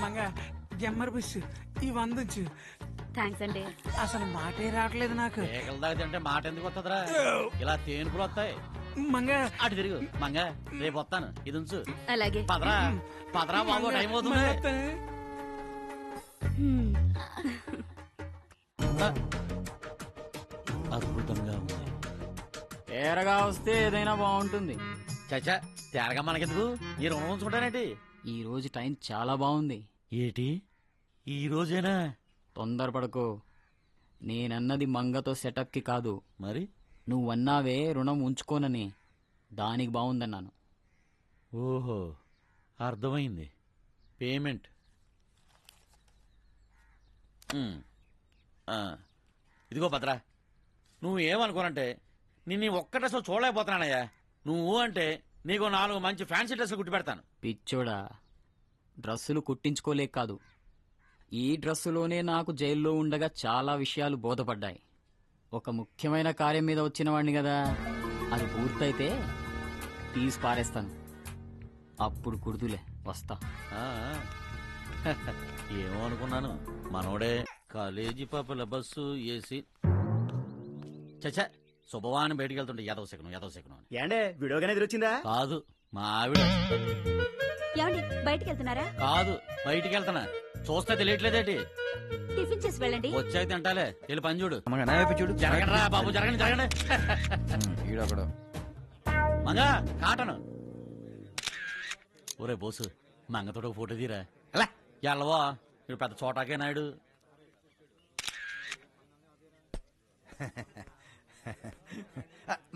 Manga జమ్మర్ bush ఈ వందొచ్చు. Thanks అండి. అసలు మాటే రావట్లేదు నాకు. ఏకల దాకా తింటే మాట ఎందుకు వస్తుందిరా? ఇలా తేనుపులు వస్తాయి. మంగ అటు తిరుగు మంగ, రేపు వస్తాను. ఇది ఉంచు. అలాగే. పదరా పదరా బాబు, టైం అవుతుంది. అద్భుతంగా ఉంది. తేరగా వస్తే ఏదైనా బాగుంటుంది. చచ్చా, తేరగా మనకెందుకు? ఈ రుణం ఉంచుకుంటానేటి. ఈ రోజు టైం చాలా బాగుంది. ఏటి ఈ రోజేనా? తొందరపడకు. నేనన్నది మంగతో సెటప్ కి కాదు. మరి నువ్వన్నావే రుణం ఉంచుకోనని, దానికి బాగుందన్నాను. ఓహో, అర్థమైంది. పేమెంట్. ఇదిగో భద్రా, నువ్వు ఏమనుకోనంటే నిన్ను ఒక్క డ్రెస్ చూడలేకపోతున్నానయ్యా. నువ్వు అంటే నీకు 4 మంచి ఫ్యాన్సీ డ్రెస్సులు కుట్టి పెడతాను. పిచ్చోడా, డ్రస్సులు కుట్టించుకోలేక కాదు, ఈ డ్రస్సులోనే నాకు జైల్లో ఉండగా చాలా విషయాలు బోధపడ్డాయి. ఒక ముఖ్యమైన కార్యం మీద వచ్చిన వాడిని కదా, అది పూర్తయితే తీసి పారేస్తాను. అప్పుడు కుడుదులే, వస్తా. ఆ, ఏమో అనుకున్నాను. మనోడే కాలేజీ పాపల బస్సు ఏసీ. చచ్చా, శుభవాన్ని బయటికి వెళ్తుంటే యాదవ శకునం అని. ఏండే వీడియోగానే ఎదురొచ్చిందా? కాదు, మా ఆవిడ. ఏమండి బయటికి వెళ్తున్నారా? కాదు, బయటికి వెళ్తున్నా. చూస్తే తెలియట్లేదేటి? టిఫిన్ చేసి వెళ్ళండి. వచ్చాక తింటాలే, వెళ్ళి పని చూడు. చూడు జరగండి రా బాబు, జరగండి. మంగా కాటను. ఒరే బోసు, మంగతోడు ఫోటో తీరా. ఎల్లవా, ఇప్పుడు పెద్ద చోటాకే నాయుడు.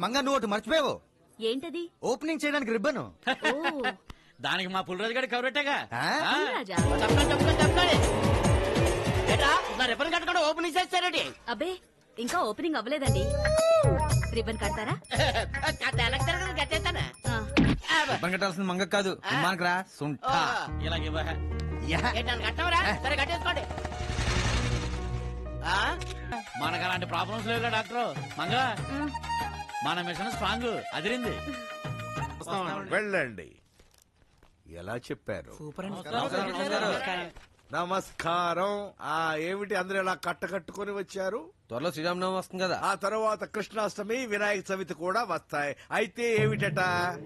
మంగ నువ్వు ఒకటి మర్చిపోయావు. ఏంటది? ఓపెనింగ్ చేయడానికి రిబ్బను. ఓ, దానికి మా పులిరాజు గారి కవరెట్టేగా. రాజా. రిబ్బన్ కట్టుకోవడం ఓపెనింగ్ చేస్తారండి. అబ్బే, ఇంకా ఓపెనింగ్ అవ్వలేదండి. రిబ్బన్ కడతారా? ఆ, రిబ్బన్ కట్టాల్సిన మంగ కాదు, మనకు రా సుంఠ. ఇలాగే మనకు అలాంటి ప్రాబ్లమ్స్ లేవుగా డాక్టర్. మంగా, మన మిషన్ స్ట్రాంగ్, అదిరింది. వెళ్ళండి. ఎలా చెప్పారు? సూపర్ అండి. నమస్కారం. ఏమిటి అందరూ ఇలా కట్టుకొని వచ్చారు? త్వరలో శ్రీరామనవమి వస్తుంది కదా. ఆ తర్వాత కృష్ణాష్టమి, వినాయక చవితి కూడా వస్తాయి. అయితే ఏమిటట?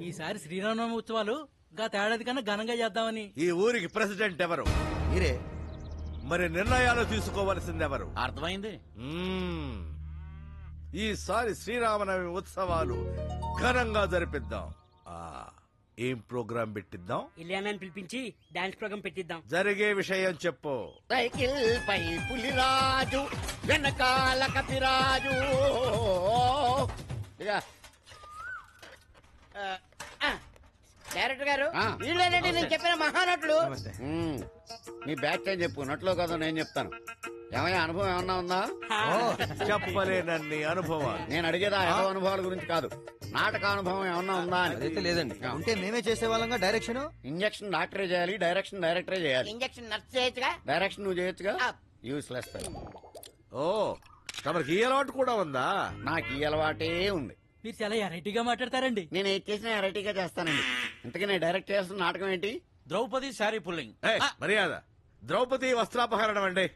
ఈసారి శ్రీరామనవమి ఉత్సవాలు గత ఏడాది కన్నా ఘనంగా చేద్దామని. ఈ ఊరికి ప్రెసిడెంట్ ఎవరు? మీరే. మరి నిర్ణయాలు తీసుకోవలసింది ఎవరు? అర్థమైంది. ఈసారి శ్రీరామనవమి ఉత్సవాలు ఘనంగా జరిపిద్దాం. ఏం ప్రోగ్రాం పెట్టిద్దాం? ఇలియానాని పిలిపించి డాన్స్ ప్రోగ్రామ్ పెట్టిద్దాం. జరిగే విషయం చెప్పు. సైకిల్ పై పులిరాజు, వెనకాల కపిరాజు. డైరెక్టర్ గారు, వీళ్ళేనండి నేను చెప్పిన మహానటులు. మీ బ్యాచ్ అని చెప్పు, నట్లో కదా నేను చెప్తాను. ఏమయ్యా, అనుభవం ఏమన్నా ఉందా? చెప్పలేనన్ని అనుభవాలు. నేను అడిగేదా అనుభవాల గురించి కాదు, నాటక అనుభవం ఏమన్నా ఉందా అని. అదైతే లేదండి. ఉంటే మేమే చేసేవాళ్ళంగా డైరెక్షన్. ఇంజక్షన్ డాక్టరే చేయాలి, డైరెక్షన్ డైరెక్టరే చేయాలి. ఇంజక్షన్ నర్స్ చేయొచ్చుగా. డైరెక్షన్ నువ్వు చేయొచ్చుగా. యూస్లెస్. ఓ, తమరికి ఈ అలవాటు కూడా ఉందా? నాకు ఈ అలవాటే ఉంది. మీరు చాలా ఎరైటీగా మాట్లాడతారండి. నేను ఏది చేసినా వెరైటీగా చేస్తానండి. ఇంతకీ నేను డైరెక్ట్ చేస్తున్న నాటకం ఏంటి? ద్రౌపది శారీ పుల్లింగ్. మర్యాద. ద్రౌపది వస్త్రాపహరణం అండి.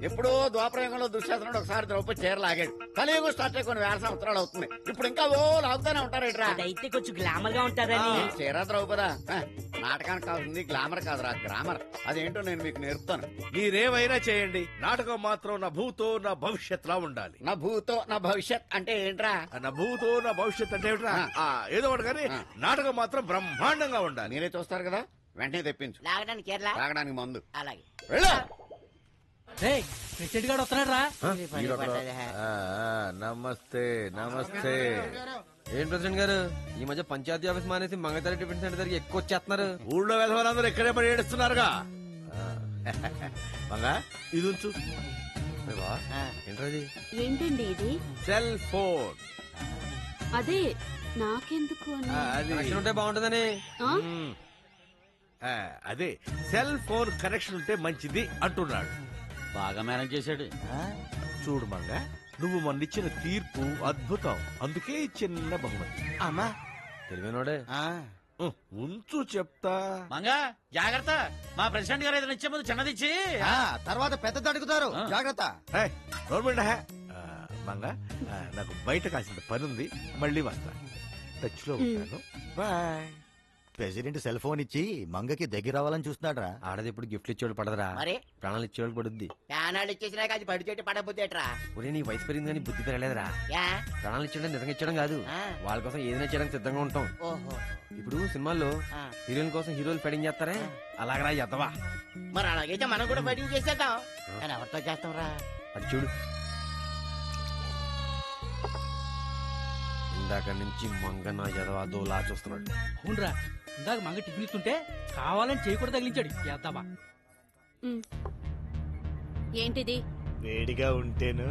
ఎప్పుడో ద్వాపరయుగంలో దుశ్శాసనుడు ఒకసారి ద్రౌపది చీర లాగాడు. కలియుగం స్టార్ట్ అయ్యి కొన్ని వేల సంవత్సరాలు అవుతుంది. ఇప్పుడు ఇంకా లాగుతానే ఉంటారు. అయితే కొంచెం గ్లామర్ గా ఉంటారని. చీర ద్రౌపదా, నాటకానికి కావాల్సింది గ్లామర్ కాదురా, గ్రామర్. అదేంటో నేను మీకు నేర్పుతాను. మీరేమైనా చేయండి, నాటకం మాత్రం నా భూతో నా భవిష్యత్ లా ఉండాలి. నా భూతో నా భవిష్యత్ అంటే ఏంట్రా? నా భూతో నా భవిష్యత్ అంటే ఏమిట్రా? ఏదో ఒకటి కానీ నాటకం మాత్రం బ్రహ్మాండంగా ఉండాలి. మీరే చూస్తారు కదా, వెంటనే తెప్పించు. లాగడానికి కేరళ, తాగడానికి మందు. అలాగే. ప్రెసిడెంట్ గారు వస్తున్నాడు రా. నమస్తే. నమస్తే. ఏం ప్రెసిడెంట్ గారు, ఈ మధ్య పంచాయతీ ఆఫీస్ మానేసి మంగతారి టిఫిన్ సెంటర్ దగ్గర ఎక్కువ వచ్చేస్తున్నారు. ఊళ్ళో వెధవలందరూ ఇక్కడే పడి ఏడుస్తున్నారుగా. మంగా, ఇది ఉంచు. ఏంటది? ఏంటండి ఇది? Cell phone. అదే నాకెందుకు అని. అది ఉంటే బాగుంటుందని. అదే సెల్ ఫోన్ కనెక్షన్ ఉంటే మంచిది అంటున్నాడు. బాగా మేనేజ్ చేశాడు. చూడు మంగ, నువ్వు మొన్నిచ్చిన తీర్పు అద్భుతం. అందుకే చిన్న బహుమతి. అమ్మా తెలివినోడే. ఉంచు చెప్తా. మంగా జాగ్రత్త. మా ప్రెసిడెంట్ గారు ఏదైనా ఇచ్చే ముందు చిన్నదిచ్చి తర్వాత పెద్దది అడుగుతారు జాగ్రత్త. గవర్నమెంట్ మంగ నాకు బయట కాసిన పని ఉంది, మళ్ళీ వస్తా. టచ్ లో ఉంటాను. బాయ్. ప్రెసిడెంట్ సెల్ ఫోన్ ఇచ్చి మంగకి దగ్గర అవ్వాలని చూస్తున్నాడ్రా. ఆడది ఇప్పుడు గిఫ్ట్లు ఇచ్చేవాడు పడదరా, మరి ప్రాణాలు ఇచ్చేవాడు పడుద్ది. ప్యానాలు ఇచ్చేసినాక అది పడి చెట్టు పడబోతేట్రా ఒరే నీ వయసు పెరిగింది కానీ బుద్ధి పెరగలేదురా. యా ప్రాణాలు ఇచ్చడం నిజంగా ఇచ్చడం కాదు, ఆ. వాళ్ళ కోసం ఏదైనా చేయడానికి సిద్ధంగా ఉంటాం. ఓహో ఇప్పుడు సినిమాల్లో ఆ. హీరోయిన్ కోసం హీరోలు ఫైటింగ్ చేస్తారే, అలాగరా ఎద్దవా. మరి అలాగైతే మనం కూడా ఫైటింగ్ చేసేద్దాం. కానీ ఎవరితో చేస్తాం రా? అది చూడు, ఇందాక నుంచి మంగ నా ఎదవా దోలా చూస్తున్నాడు. అవునరా, ఇందాక మంగ టిఫిన్ ఇస్తుంటే కావాలని చేయకూడదు తగిలించాడు చేద్దామా. ఏంటిది? వేడిగా ఉంటేను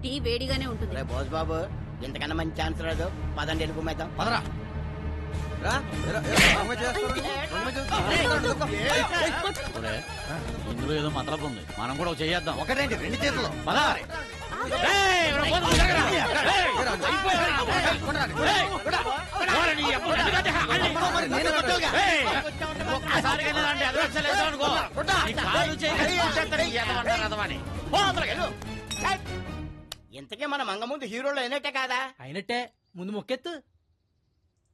టీ వేడిగానే ఉంటుంది. రే బోస్ బాబు, ఇంతకన్నా మంచి ఛాన్స్ రాదు. పదండి వెళ్ళిపోమేద్దాం. పదరా రా, మంగ చేస్తాడు. ఒరే, ఇందులో ఏదో మతలబు ఉంది, మనం కూడా చేద్దాం. ఒకటేంటి 2 చేతులు. పదా. ఏయ్, ఎవరో పోతు జరగరా. ఏయ్, ఓరే, నీ అబ్బో, ఎందుకంటే ఏయ్, ఒక్కసారిగా ఏదంటే అదృష్టం లేదు అనుకో. నీ కాలు చేయి కూర్చేస్తాడు, ఈ ఎదవంటారు రథమని. పో అవతలకి వెళ్ళు. ఇంతకీ మన మంగ ముందు హీరోలు అయినట్టే కాదా? అయినట్టే, ముందు మొక్కెత్తు.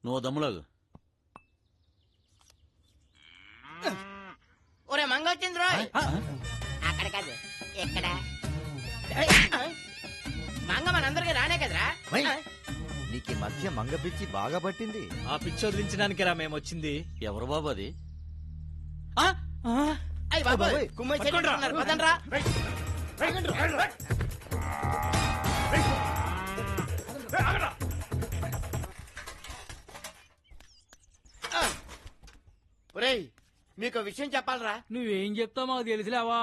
నువ్వు దమ్ములోగు. ఒరే మంగ వచ్చింది రోయ్. అక్కడ కాదు, ఎక్కడ? మంగ మనందరికి రానే కదరా. వై. నీకు ఈ మధ్య మంగ పిచ్చి బాగా పట్టింది. ఆ పిచ్చి వదిలించడానికి రా మేము వచ్చింది. ఎవరు బాబు అది? అయ్యి బాబు కుమ్మేసి పదండ్రా. ఒరేయ్, మీకు విషయం చెప్పాలరా. నువ్వేం చెప్తావు మాకు తెలిసిలేవా?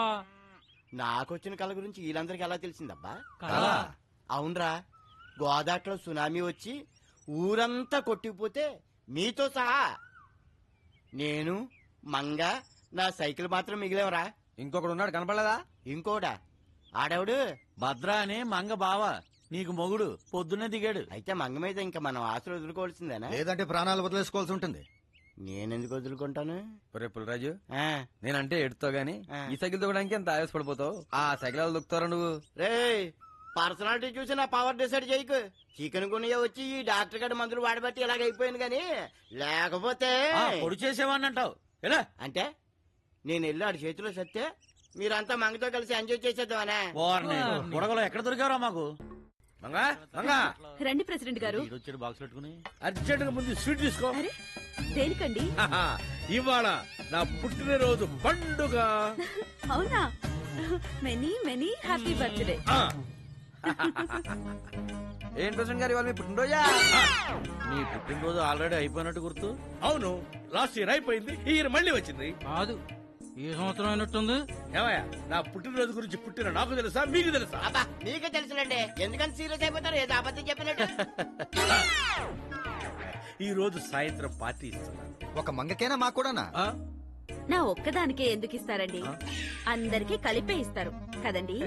నాకొచ్చిన కళ గురించి వీళ్ళందరికీ ఎలా తెలిసిందబ్బా? కదా. అవునరా, గోదాట్లో సునామీ వచ్చి ఊరంతా కొట్టుకుపోతే మీతో సహా నేను మంగ నా సైకిల్ మాత్రం మిగిలేవరా. ఇంకొకడు ఉన్నాడు కనపడలేదా? ఇంకోడా? ఆడవుడు భద్ర అని మంగ బావ, నీకు మొగుడు పొద్దున్నే దిగాడు. అయితే మంగ మీద ఇంకా మనం ఆశలు వదులుకోవాల్సిందేనా? లేదంటే ప్రాణాలు వదిలేసుకోవాల్సి ఉంటుంది. నేనెందుకు వదులుకుంటాను? ఒరే పుల్లరాజు, ఆ, నేనంటే ఎడుతావు గాని ఆ. ఈ సైకిల్ తోగడానికి ఎంత ఆవేశపడిపోతావు. ఆ సైకిల్ వాళ్ళు దొక్కుతారా నువ్వు? రేయ్, పర్సనాలిటీ చూసి నా పవర్ డిసైడ్ చేయకు. చికెన్ గునియా వచ్చి ఈ డాక్టర్ గడి మందులు వాడబట్టి ఇలాగైపోయింది గాని లేకపోతే పొడి చేసేవాడిని అంటావు ఎలా? అంటే నేను వెళ్ళి ఆడి చేతిలో సత్తే మీరంతా మంగతో కలిసి ఎంజాయ్ చేసేద్దామనే. వారిని బుడగలో ఎక్కడ దొరికారా మాకు? మంగా మంగా రండి ప్రెసిడెంట్ గారు. వచ్చాడు బాక్స్ పెట్టుకుని. అర్జెంట్ గా ముందు స్వీట్ తీసుకో. అరే దేనికండి? ఇవాళ నా పుట్టినరోజు పండుగ. అవునా? Many many happy birthday. ఏం ప్రెసిడెంట్ గారు ఇవాళ మీ పుట్టినరోజా? నీ పుట్టినరోజు ఆల్రెడీ అయిపోయినట్టు గుర్తు. అవును, లాస్ట్ ఇయర్ అయిపోయింది, ఈ ఇయర్ మళ్ళీ వచ్చింది. కాదు, ఈ సంవత్సరం అయినట్టుంది. ఏమయ్యా, నా పుట్టినరోజు గురించి పుట్టిన నాకు తెలుసా, మీకు తెలుసా? అబ్బా మీకే తెలుసులండి, ఎందుకంత సీరియస్ అయిపోతారు? ఏదో అబద్ధం చెప్పినట్టు. ఈ రోజు సాయంత్రం పార్టీ ఇస్తున్నాను. ఒక మంగకేనా మాకు కూడానా? ఆ? నా ఒక్కదానికే ఎందుకు ఇస్తారండి? అందరికీ కలిపే ఇస్తారు కదండి?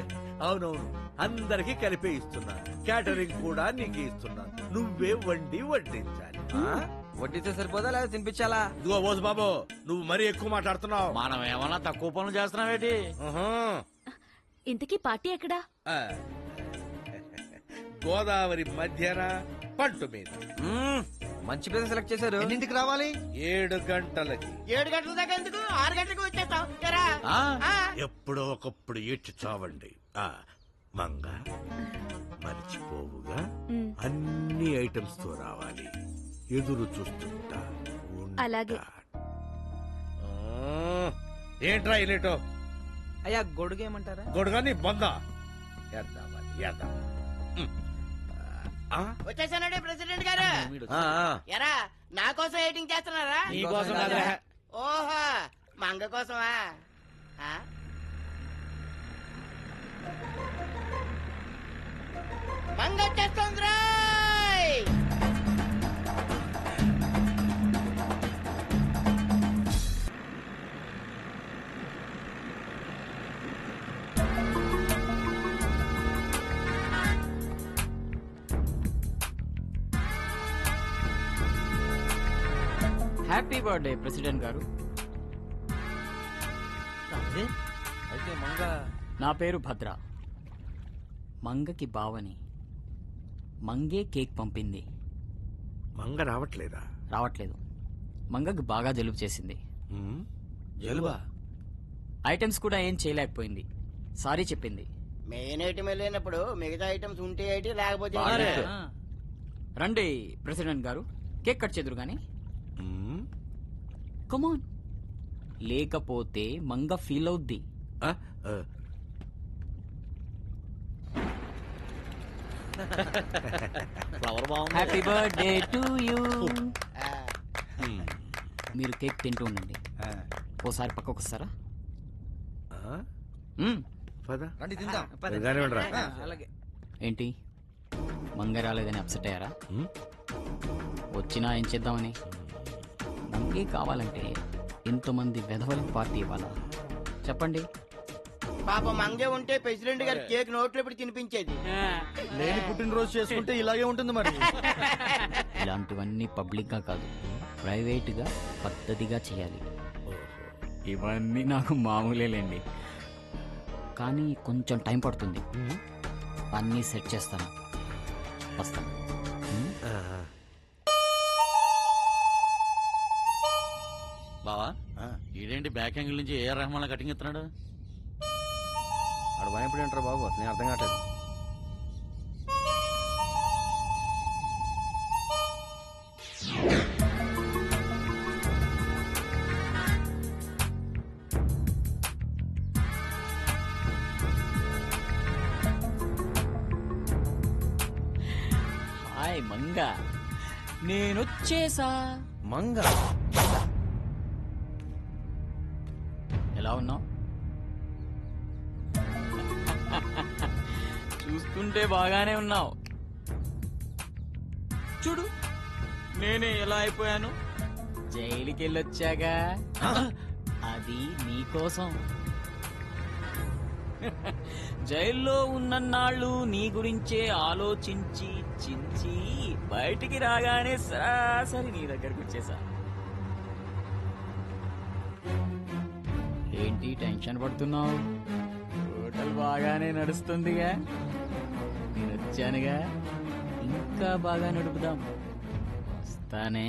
అవునవును, అందరికి కలిపే ఇస్తున్నాను. క్యాటరింగ్ కూడా నీకు ఇస్తున్నాను. నువ్వే వండి వడ్డించాలి. ఆ? వడ్డీతే సరిపోదా లేదా తినిపించాలా? ఇదిగో బోసు బాబు, నువ్వు మరీ ఎక్కువ మాట్లాడుతున్నావు. మనం ఏమన్నా తక్కువ పనులు చేస్తున్నావేటి? ఆహా. ఇంతకీ పార్టీ ఎక్కడా? ఆ. గోదావరి మధ్యన పంటు మీద మ్మ్, మంచి ప్లేస్ సెలెక్ట్ చేశారు. ఎన్నింటికి రావాలి? 7 గంటలకి. 7 గంటల దాకా ఎందుకు? 6 గంటలకు వచ్చేస్తాం. ఏరా? ఆ? ఆ. ఎప్పుడో ఒకప్పుడు ఏడ్చి చావండి. ఆ మంగ, మర్చిపోవుగా అన్ని ఐటమ్స్ తో రావాలి. ఎదురు చూస్తుంటా ఉంటా. అలాగే. ఆ, ఏంట్రా ఇలేటో? అయ్యా గొడుగేమంటారా? గొడగని బొంద వేద్దాం. వచ్చేసానండి ప్రెసిడెంట్ గారు. ఆ, ఆ. ఎరా, నా కోసం ఎయిటింగ్ చేస్తున్నారా? నీ కోసం కాదురా. ఓహో, మంగ కోసమా? ఆ? మంగ వచ్చేస్తుంది రాయ్. హ్యాపీ బర్త్డే ప్రెసిడెంట్ గారు. అయితే మంగ నా పేరు భద్ర. మంగకి బావని. మంగే కేక్ పంపింది. మంగ రావట్లేదా? రావట్లేదు. మంగకి బాగా జలుబు చేసింది. జలుబా? ఐటమ్స్ కూడా ఏం చేయలేకపోయింది. సారీ చెప్పింది. మెయిన్ ఐటమ్ వెళ్ళినప్పుడు మిగతా ఐటమ్స్ ఉంటే ఏంటి లేకపోతే బాగానే. ఏంటి? రండి ప్రెసిడెంట్ గారు, కేక్ కట్ చేదురు గాని. కమాన్. లేకపోతే మంగ ఫీల్ అవుద్ది. ఫ్లవర్ బాగుంది. Happy birthday to you. ఆ, మీరు కేక్ తింటూ ఉండండి. ఓసారి పక్కకు వస్తారా? పద. రండి తిందాం. కానివ్వండిరా. అలాగే. ఏంటి, మంగ రాలేదని అప్సెట్ అయ్యారా? వచ్చినా ఏం చేద్దామని? మంగే కావాలంటే ఎంతమంది వెధవలకు పార్టీ ఇవ్వాలా చెప్పండి? పాప మంగే ఉంటే ప్రెసిడెంట్ గారి కేక్ నోట్లో పెట్టి తినిపించేది. లేని పుట్టినరోజు చేసుకుంటే ఇలాగే ఉంటుంది మరి. ఇలాంటివన్నీ పబ్లిక్ గా కాదు, ప్రైవేట్ గా పద్ధతిగా చేయాలి. ఇవన్నీ నాకు మామూలేలేండి, కానీ కొంచెం టైం పడుతుంది. అన్నీ సెట్ చేస్తాను. వస్తాను. బావా ఈడేంటి బ్యాక్ యాంగిల్ నుంచి ఏఆర్ రెహమాన్ కటింగ్ ఇస్తున్నాడు? అడు భయపడి ఉంటారు బాబు, అసలు అర్థం కావట్లేదు. హాయ్ మంగ, నేనొచ్చేసా. మంగ ఎలా ఉన్నావు? చూస్తుంటే బాగానే ఉన్నావు. చూడు నేనే ఎలా అయిపోయాను. జైలుకి వెళ్ళొచ్చాగా, అది నీకోసం. జైల్లో ఉన్నన్నాళ్ళు నీ గురించే ఆలోచించి చించి బయటికి రాగానే సరాసరి నీ దగ్గరకు వచ్చేసా. ఏంటి టెన్షన్ పడుతున్నావు? హోటల్ బాగానే నడుస్తుందిగా, నేను వచ్చానుగా, ఇంకా బాగా నడుపుదాం. వస్తానే.